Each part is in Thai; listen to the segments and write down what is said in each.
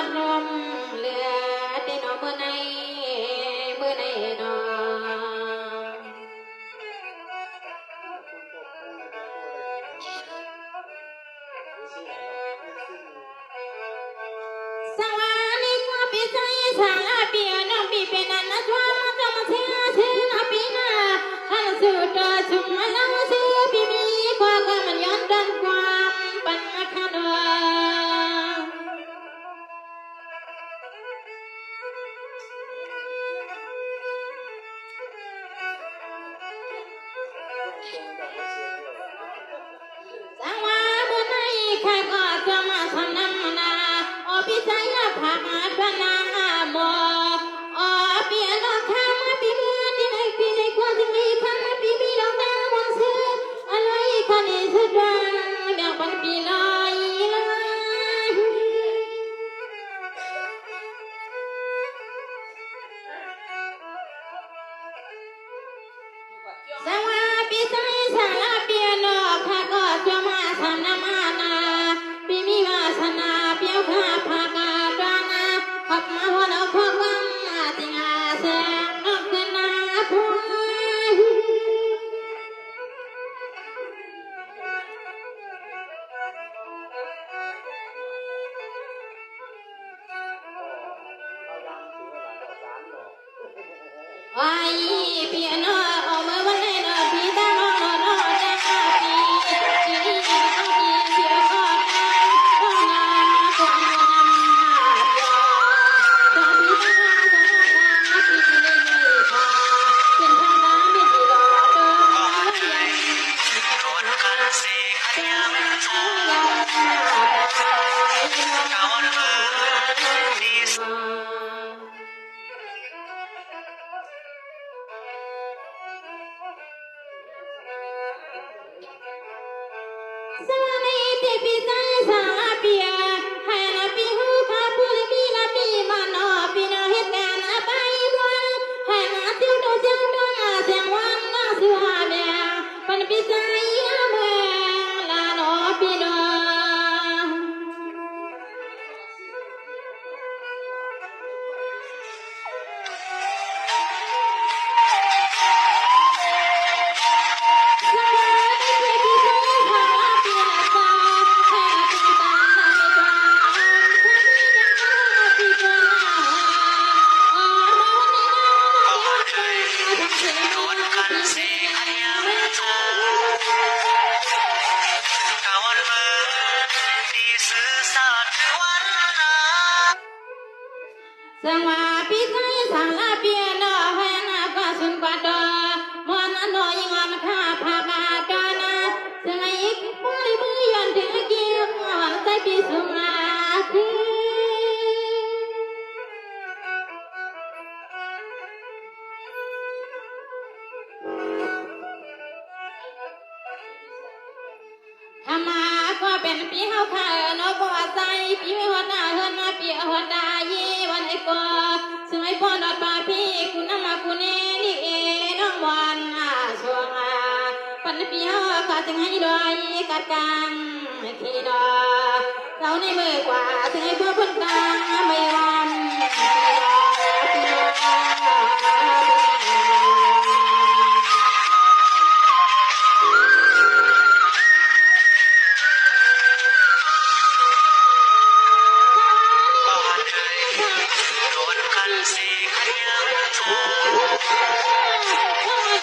ดลมเหลือแต่นอเมื่อในนอสวานิกาปิใจสาเปียน้องปีเป็นนันนะจวาจะมาเทเทนะปีนาขันสุดาจุมมาลังเสียปีมีความมันย้อนดันความปัญหาเนสังวาบุญในใครก็จะมาทำน้ำนาอภิใจนับผักพนาโมอเปียนอกข้ามาปีเมื่อที่ไหนปีในความที่มีข้ามาปีมีดอกดาววันเสืออะไรคันนี้สุดรังเดียวปันปีลอยสังวาปีใจสาเปียนอกข้าก็จะมาทำน้ำนาปีมีวาสนาเปียวข้าผักดานาขับมาหัวเราควบวังติงอาเสียงนกเป็นนาพวยไอ้เปียโนเอามือวันไหนเนอพี่ตาโนโนโนจ้าพี่ที่นี่ก็ต้องพี่เสียก็ได้ก็นาก็นำหาเดียวก็พี่ตาก็นาพี่ที่นี่ไม่พาเป็นทางน้ำไม่ดีหรอกเดินยังรถกันสิขยับช้าก้าวเดินดีสุดสวานิติปิใจสาเปียให้นาปีหูข้าปุริปีนาปีมาโนปีนาเหตุการณ์ไปด้วยให้นาเที่ยวดูเจ้าดงเสียงวันนาสิวาเบียปันปีใจเมื่อลาโนปีโนสังวาปีใจสังลาเปียโนให้นาก็สุนปัดมอนโนยิงอนข้าพากาดานาสังอีกปุริมือยันถึงเกี่ยววันใจปีสุมาทีธรรมาก็เป็นปีเฮาข้านกบ่ใจปีหัวหน้าเฮือนมาปีหัวดายีวันไอ้ก็สมัยพ่อดอดปาพี่คุณน้ำมาคุณนี่เอน้องวันช่วงปันปีเฮาก็จึงให้ดอยกัดกันทีดอเท่าในมือกว่าถึงให้พ่อพ้นกลางไม่วัน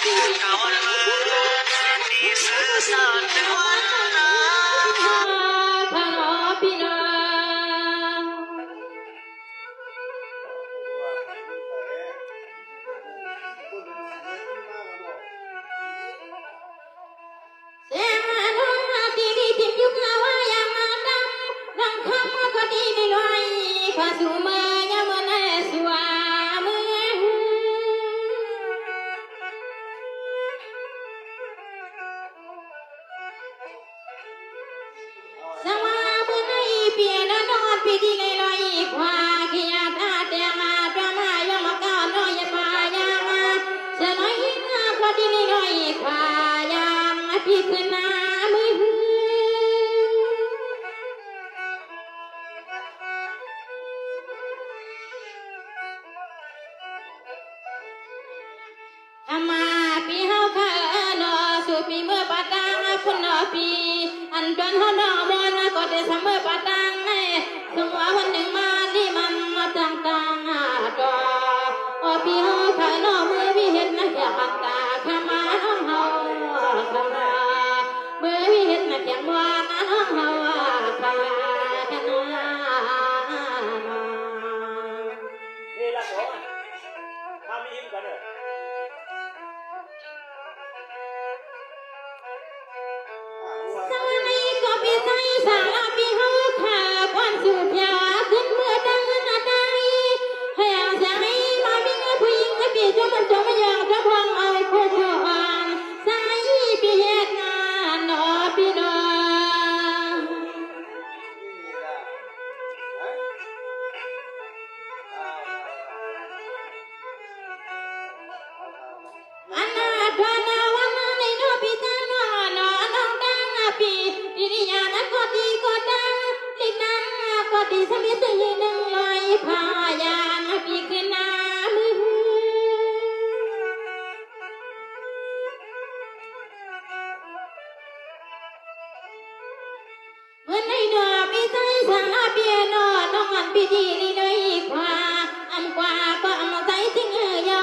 ปีดพาโนปีนา คนนอปีอันเป็นหัวนอบอลก็ได้เสมอปะตังให้สมว่าวันหนึ่งมาที่มันมาต่างๆตัวปีเฮาขายนอมือวิเห็นนะแก่ปันตาขมาน้องเฮาขมามือวิเห็นนะแก่บัวนะน้องเฮาขมากันนะนี่ละผมทำอิ่มกันเลยสวัสดีก็ปีใจสารปีเฮาขาควันสูบยาขึ้นเมื่อดังนาได้ให้อาศัยมามีเงินผู้หญิงให้ปีจมันจะไม่อยากจะพังเอาผู้ชอนใส่ปีเหตุงานนอปีนออันนาทวนาวันในนอปีตานอนอน้องดังปีดิริยานะก็ดีก็ดังเล็กนังก็ดีสมิทยืนหนึ่งลอยพายานปีขึ้นนามือเมื่อในดอปีใจสาเปียนอน้องอันปีดีนี่เลยกว่าอันกว่าก็อันใจจริงยา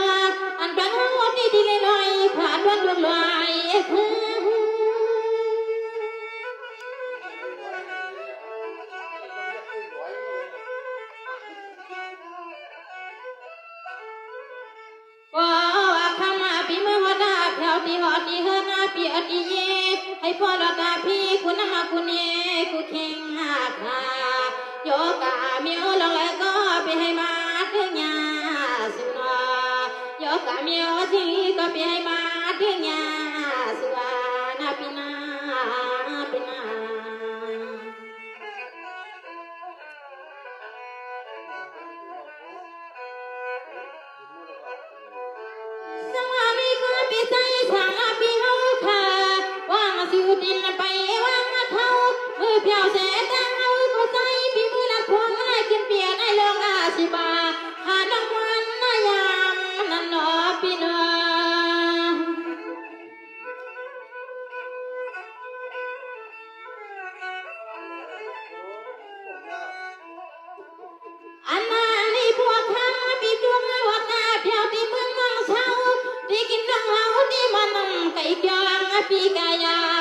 อันเป็นหัวนี่ดีเลยลอยขาดวันลอยคือว่าคำมาปีเมื่อวันดาเพียวตีหอตีเฮินาปีอดีเยให้พ่อดอกาพี่คุณมาคุณเอกูเข่งหาคาโยกาเมียวลองแล้วก็ไปให้มาถึงยาสุนโยกาเมียวที่ก็ไปให้มาถึงยาสุวานาปินาปินาสมามีก็ปีใจสาปีเฮาค่ะว่างสิวดินไปว่างเท่ามือเพียวเสดเฮาก็ใจปีมือละควงให้กินเปียได้ลงสิบาหาน้ำมันนายามนั่นนอปีนออันนั้นนี่พวกทำปีดวงวัดนาเพียวที่เมืองน้องเช้าที่กินน้องเฮาที่มันไก่เกียวปีกายา